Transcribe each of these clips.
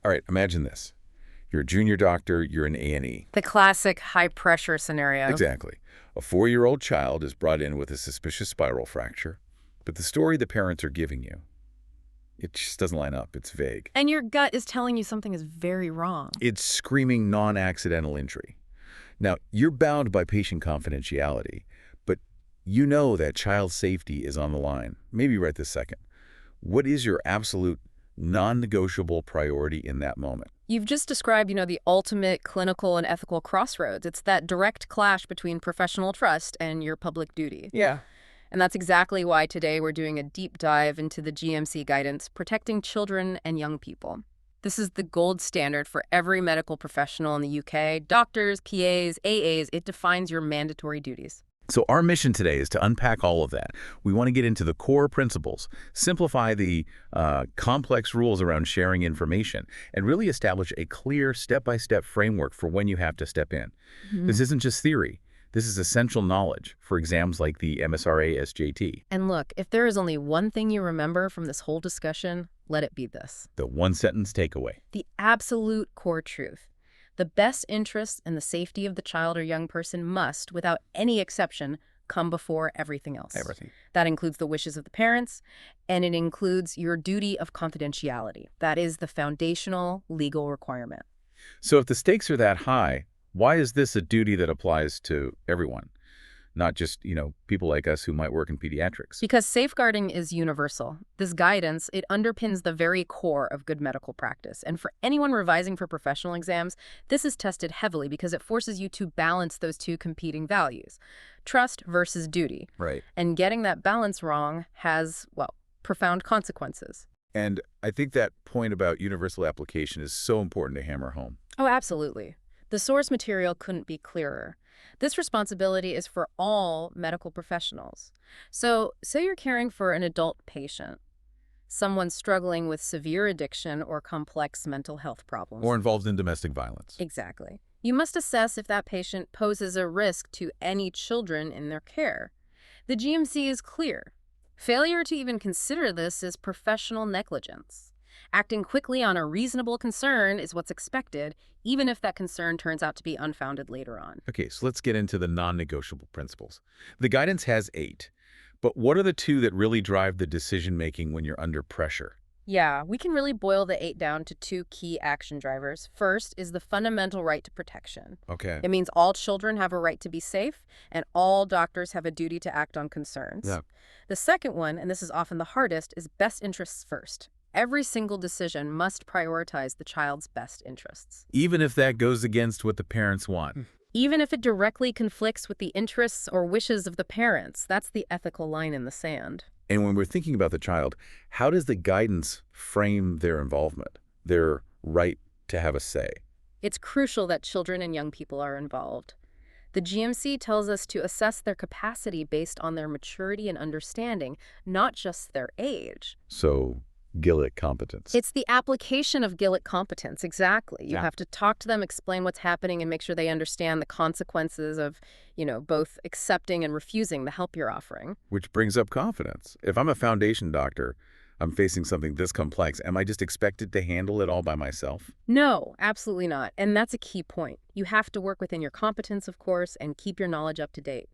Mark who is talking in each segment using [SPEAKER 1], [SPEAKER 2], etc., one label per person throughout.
[SPEAKER 1] All right, imagine this. You're a junior doctor, you're an A&E.
[SPEAKER 2] The classic high-pressure scenario.
[SPEAKER 1] Exactly. A 4-year-old child is brought in with a suspicious spiral fracture, but the story the parents are giving you, it just doesn't line up. It's vague.
[SPEAKER 2] And your gut is telling you something is very wrong.
[SPEAKER 1] It's screaming non-accidental injury. Now, you're bound by patient confidentiality, but you know that child safety is on the line, maybe right this second. What is your absolute non-negotiable priority in that moment?
[SPEAKER 2] You've just described, the ultimate clinical and ethical crossroads. It's that direct clash between professional trust and your public duty.
[SPEAKER 1] Yeah.
[SPEAKER 2] And that's exactly why today we're doing a deep dive into the GMC guidance, protecting children and young people. This is the gold standard for every medical professional in the UK. Doctors, PAs, AAs, it defines your mandatory duties.
[SPEAKER 1] So our mission today is to unpack all of that. We want to get into the core principles, simplify the complex rules around sharing information, and really establish a clear step-by-step framework for when you have to step in. This isn't just theory. This is essential knowledge for exams like the MSRA SJT.
[SPEAKER 2] And look, if there is only one thing you remember from this whole discussion, let it be this.
[SPEAKER 1] The one-sentence takeaway.
[SPEAKER 2] The absolute core truth. The best interests and the safety of the child or young person must, without any exception, come before everything else.
[SPEAKER 1] Everything.
[SPEAKER 2] That includes the wishes of the parents, and it includes your duty of confidentiality. That is the foundational legal requirement.
[SPEAKER 1] So if the stakes are that high, why is this a duty that applies to everyone? Not just, people like us who might work in pediatrics.
[SPEAKER 2] Because safeguarding is universal. This guidance, it underpins the very core of good medical practice. And for anyone revising for professional exams, this is tested heavily because it forces you to balance those two competing values, trust versus duty.
[SPEAKER 1] Right.
[SPEAKER 2] And getting that balance wrong has, profound consequences.
[SPEAKER 1] And I think that point about universal application is so important to hammer home.
[SPEAKER 2] Oh, absolutely. The source material couldn't be clearer. This responsibility is for all medical professionals. So, say you're caring for an adult patient, someone struggling with severe addiction or complex mental health problems.
[SPEAKER 1] Or involved in domestic violence.
[SPEAKER 2] Exactly. You must assess if that patient poses a risk to any children in their care. The GMC is clear. Failure to even consider this is professional negligence. Acting quickly on a reasonable concern is what's expected, even if that concern turns out to be unfounded later on.
[SPEAKER 1] Okay, so let's get into the non-negotiable principles. The guidance has 8, but what are the 2 that really drive the decision-making when you're under pressure?
[SPEAKER 2] Yeah, we can really boil the 8 down to 2 key action drivers. First is the fundamental right to protection.
[SPEAKER 1] Okay.
[SPEAKER 2] It means all children have a right to be safe, and all doctors have a duty to act on concerns.
[SPEAKER 1] Yeah.
[SPEAKER 2] The second one, and this is often the hardest, is best interests first. Every single decision must prioritize the child's best interests.
[SPEAKER 1] Even if that goes against what the parents want.
[SPEAKER 2] Even if it directly conflicts with the interests or wishes of the parents, that's the ethical line in the sand.
[SPEAKER 1] And when we're thinking about the child, how does the guidance frame their involvement, their right to have a say?
[SPEAKER 2] It's crucial that children and young people are involved. The GMC tells us to assess their capacity based on their maturity and understanding, not just their age.
[SPEAKER 1] So, Gillick competence.
[SPEAKER 2] It's the application of Gillick competence, exactly. You have to talk to them, explain what's happening, and make sure they understand the consequences of, both accepting and refusing the help you're offering.
[SPEAKER 1] Which brings up confidence. If I'm a foundation doctor, I'm facing something this complex, am I just expected to handle it all by myself?
[SPEAKER 2] No, absolutely not. And that's a key point. You have to work within your competence, of course, and keep your knowledge up to date.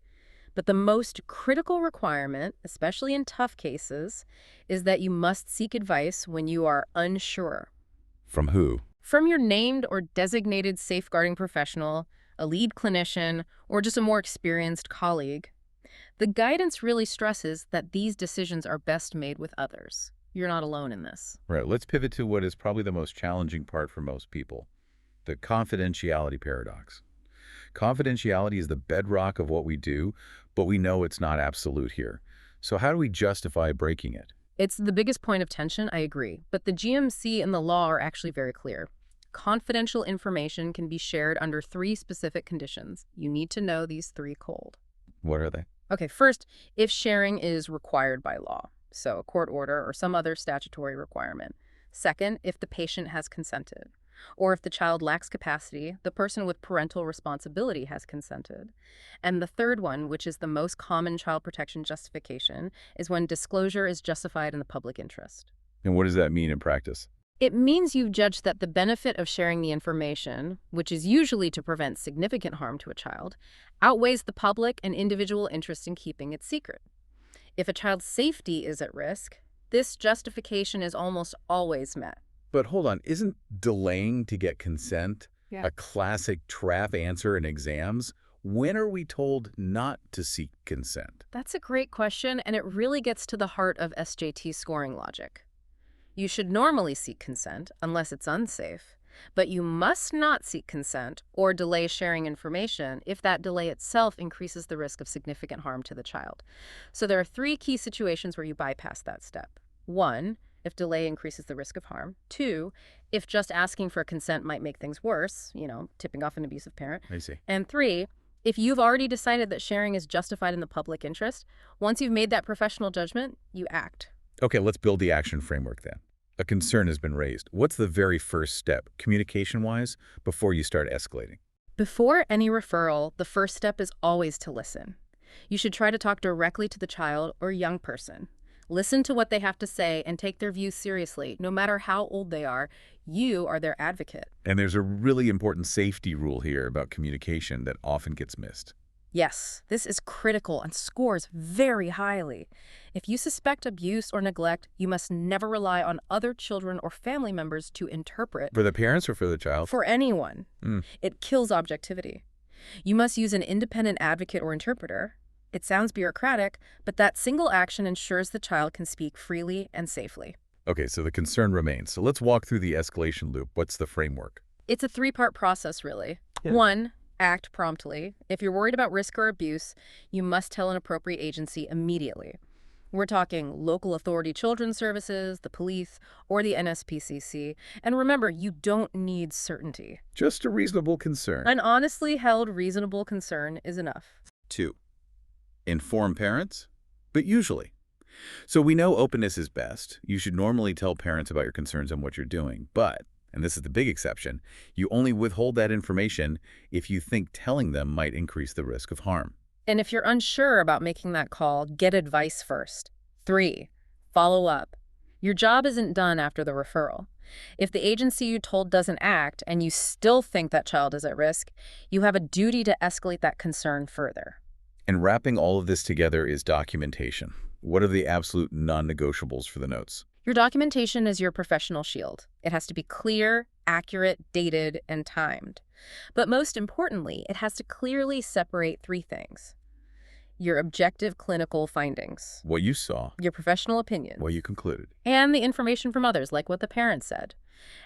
[SPEAKER 2] But the most critical requirement, especially in tough cases, is that you must seek advice when you are unsure.
[SPEAKER 1] From who?
[SPEAKER 2] From your named or designated safeguarding professional, a lead clinician, or just a more experienced colleague. The guidance really stresses that these decisions are best made with others. You're not alone in this.
[SPEAKER 1] Right. Let's pivot to what is probably the most challenging part for most people, the confidentiality paradox. Confidentiality is the bedrock of what we do, but we know it's not absolute here. So how do we justify breaking it?
[SPEAKER 2] It's the biggest point of tension, I agree. But the GMC and the law are actually very clear. Confidential information can be shared under 3 specific conditions. You need to know these 3 cold.
[SPEAKER 1] What are they?
[SPEAKER 2] Okay, first, if sharing is required by law, so a court order or some other statutory requirement. Second, if the patient has consented. Or if the child lacks capacity, the person with parental responsibility has consented. And the third one, which is the most common child protection justification, is when disclosure is justified in the public interest.
[SPEAKER 1] And what does that mean in practice?
[SPEAKER 2] It means you've judged that the benefit of sharing the information, which is usually to prevent significant harm to a child, outweighs the public and individual interest in keeping it secret. If a child's safety is at risk, this justification is almost always met.
[SPEAKER 1] But hold on, isn't delaying to get consent
[SPEAKER 2] Yeah.
[SPEAKER 1] a classic trap answer in exams? When are we told not to seek consent?
[SPEAKER 2] That's a great question, and it really gets to the heart of SJT scoring logic. You should normally seek consent unless it's unsafe, but you must not seek consent or delay sharing information if that delay itself increases the risk of significant harm to the child. So there are 3 key situations where you bypass that step. 1, if delay increases the risk of harm. 2, if just asking for consent might make things worse, tipping off an abusive parent.
[SPEAKER 1] I see.
[SPEAKER 2] And 3, if you've already decided that sharing is justified in the public interest, once you've made that professional judgment, you act.
[SPEAKER 1] Okay, let's build the action framework then. A concern has been raised. What's the very first step, communication-wise, before you start escalating?
[SPEAKER 2] Before any referral, the first step is always to listen. You should try to talk directly to the child or young person. Listen to what they have to say and take their views seriously, no matter how old they are. You are their advocate.
[SPEAKER 1] And there's a really important safety rule here about communication that often gets missed.
[SPEAKER 2] Yes, this is critical and scores very highly. If you suspect abuse or neglect, you must never rely on other children or family members to interpret.
[SPEAKER 1] For the parents or for the child?
[SPEAKER 2] For anyone. It kills objectivity. You must use an independent advocate or interpreter. It sounds bureaucratic, but that single action ensures the child can speak freely and safely.
[SPEAKER 1] Okay, so the concern remains. So let's walk through the escalation loop. What's the framework?
[SPEAKER 2] It's a 3-part process, really.
[SPEAKER 1] Yeah.
[SPEAKER 2] 1, act promptly. If you're worried about risk or abuse, you must tell an appropriate agency immediately. We're talking local authority children's services, the police, or the NSPCC. And remember, you don't need certainty.
[SPEAKER 1] Just a reasonable concern.
[SPEAKER 2] An honestly held reasonable concern is enough.
[SPEAKER 1] 2, inform parents, but usually. So we know openness is best. You should normally tell parents about your concerns and what you're doing. But, and this is the big exception, you only withhold that information if you think telling them might increase the risk of harm.
[SPEAKER 2] And if you're unsure about making that call, get advice first. 3, follow up. Your job isn't done after the referral. If the agency you told doesn't act and you still think that child is at risk, you have a duty to escalate that concern further.
[SPEAKER 1] And wrapping all of this together is documentation. What are the absolute non-negotiables for the notes?
[SPEAKER 2] Your documentation is your professional shield. It has to be clear, accurate, dated, and timed. But most importantly, it has to clearly separate 3 things. Your objective clinical findings,
[SPEAKER 1] What you saw,
[SPEAKER 2] your professional opinion,
[SPEAKER 1] what you concluded.
[SPEAKER 2] and the information from others, like what the parent said.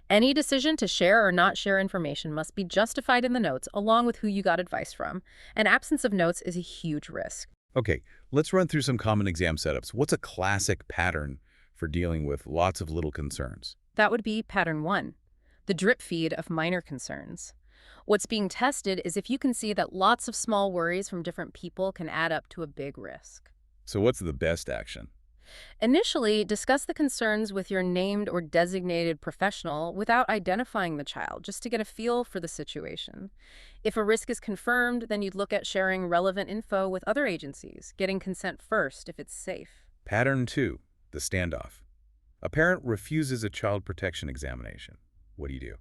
[SPEAKER 2] Any decision to share or not share information must be justified in the notes, along with who you got advice from. An absence of notes is a huge risk.
[SPEAKER 1] Okay, let's run through some common exam setups. What's a classic pattern for dealing with lots of little concerns?
[SPEAKER 2] That would be pattern 1, the drip feed of minor concerns. What's being tested is if you can see that lots of small worries from different people can add up to a big risk.
[SPEAKER 1] So what's the best action?
[SPEAKER 2] Initially, discuss the concerns with your named or designated professional without identifying the child, just to get a feel for the situation. If a risk is confirmed, then you'd look at sharing relevant info with other agencies, getting consent first if it's safe.
[SPEAKER 1] Pattern 2, the standoff. A parent refuses a child protection examination. What do?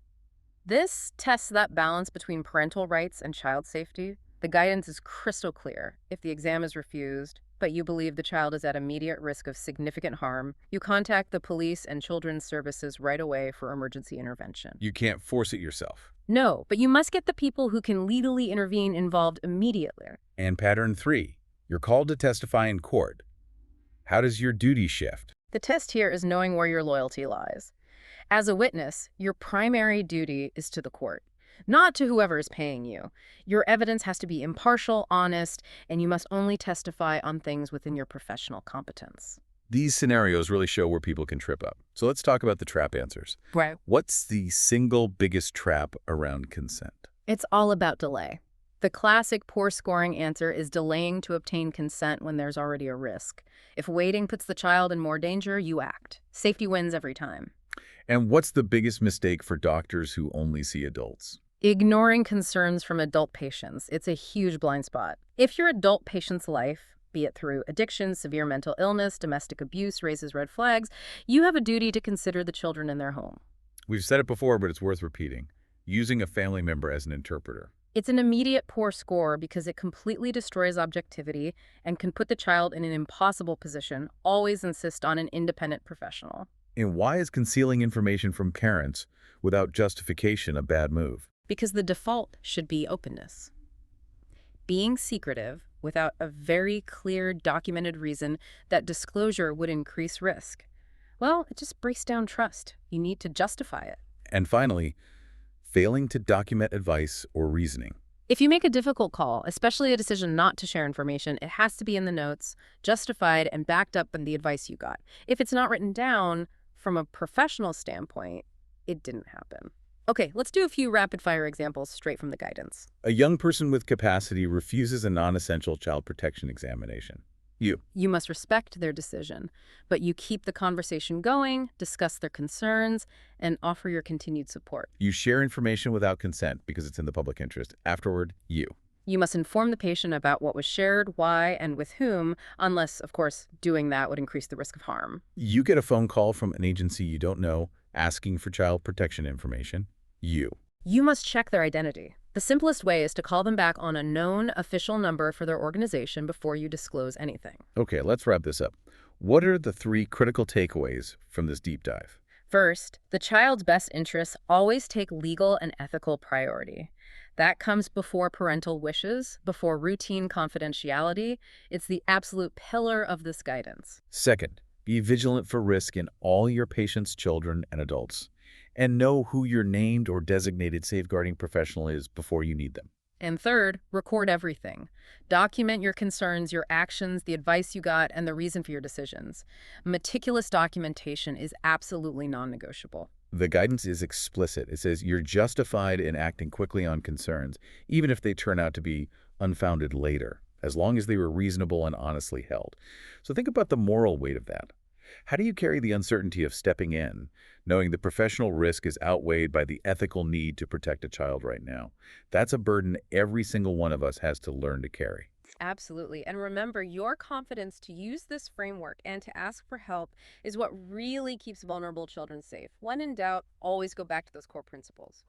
[SPEAKER 2] This tests that balance between parental rights and child safety. The guidance is crystal clear. If the exam is refused, but you believe the child is at immediate risk of significant harm, you contact the police and children's services right away for emergency intervention.
[SPEAKER 1] You can't force it yourself.
[SPEAKER 2] No, but you must get the people who can legally intervene involved immediately.
[SPEAKER 1] And pattern 3, you're called to testify in court. How does your duty shift?
[SPEAKER 2] The test here is knowing where your loyalty lies. As a witness, your primary duty is to the court, not to whoever is paying you. Your evidence has to be impartial, honest, and you must only testify on things within your professional competence.
[SPEAKER 1] These scenarios really show where people can trip up. So let's talk about the trap answers.
[SPEAKER 2] Right.
[SPEAKER 1] What's the single biggest trap around consent?
[SPEAKER 2] It's all about delay. The classic poor scoring answer is delaying to obtain consent when there's already a risk. If waiting puts the child in more danger, you act. Safety wins every time.
[SPEAKER 1] And what's the biggest mistake for doctors who only see adults?
[SPEAKER 2] Ignoring concerns from adult patients. It's a huge blind spot. If your adult patient's life, be it through addiction, severe mental illness, domestic abuse, raises red flags, you have a duty to consider the children in their home.
[SPEAKER 1] We've said it before, but it's worth repeating. Using a family member as an interpreter.
[SPEAKER 2] It's an immediate poor score because it completely destroys objectivity and can put the child in an impossible position. Always insist on an independent professional.
[SPEAKER 1] And why is concealing information from parents without justification a bad move?
[SPEAKER 2] Because the default should be openness. Being secretive without a very clear documented reason that disclosure would increase risk. Well, it just breaks down trust. You need to justify it.
[SPEAKER 1] And finally, failing to document advice or reasoning.
[SPEAKER 2] If you make a difficult call, especially a decision not to share information, it has to be in the notes, justified, and backed up in the advice you got. If it's not written down from a professional standpoint, it didn't happen. Okay, let's do a few rapid-fire examples straight from the guidance.
[SPEAKER 1] A young person with capacity refuses a non-essential child protection examination.
[SPEAKER 2] You must respect their decision, but you keep the conversation going, discuss their concerns, and offer your continued support.
[SPEAKER 1] You share information without consent because it's in the public interest. Afterward, you.
[SPEAKER 2] You must inform the patient about what was shared, why, and with whom, unless, of course, doing that would increase the risk of harm.
[SPEAKER 1] You get a phone call from an agency you don't know asking for child protection information.
[SPEAKER 2] You must check their identity. The simplest way is to call them back on a known official number for their organization before you disclose anything.
[SPEAKER 1] Okay, let's wrap this up. What are the 3 critical takeaways from this deep dive?
[SPEAKER 2] First, the child's best interests always take legal and ethical priority. That comes before parental wishes, before routine confidentiality. It's the absolute pillar of this guidance.
[SPEAKER 1] Second, be vigilant for risk in all your patients' children and adults. And know who your named or designated safeguarding professional is before you need them.
[SPEAKER 2] And third, record everything. Document your concerns, your actions, the advice you got, and the reason for your decisions. Meticulous documentation is absolutely non-negotiable.
[SPEAKER 1] The guidance is explicit. It says you're justified in acting quickly on concerns, even if they turn out to be unfounded later, as long as they were reasonable and honestly held. So think about the moral weight of that. How do you carry the uncertainty of stepping in, knowing the professional risk is outweighed by the ethical need to protect a child right now? That's a burden every single one of us has to learn to carry.
[SPEAKER 2] Absolutely. And remember, your confidence to use this framework and to ask for help is what really keeps vulnerable children safe. When in doubt, always go back to those core principles.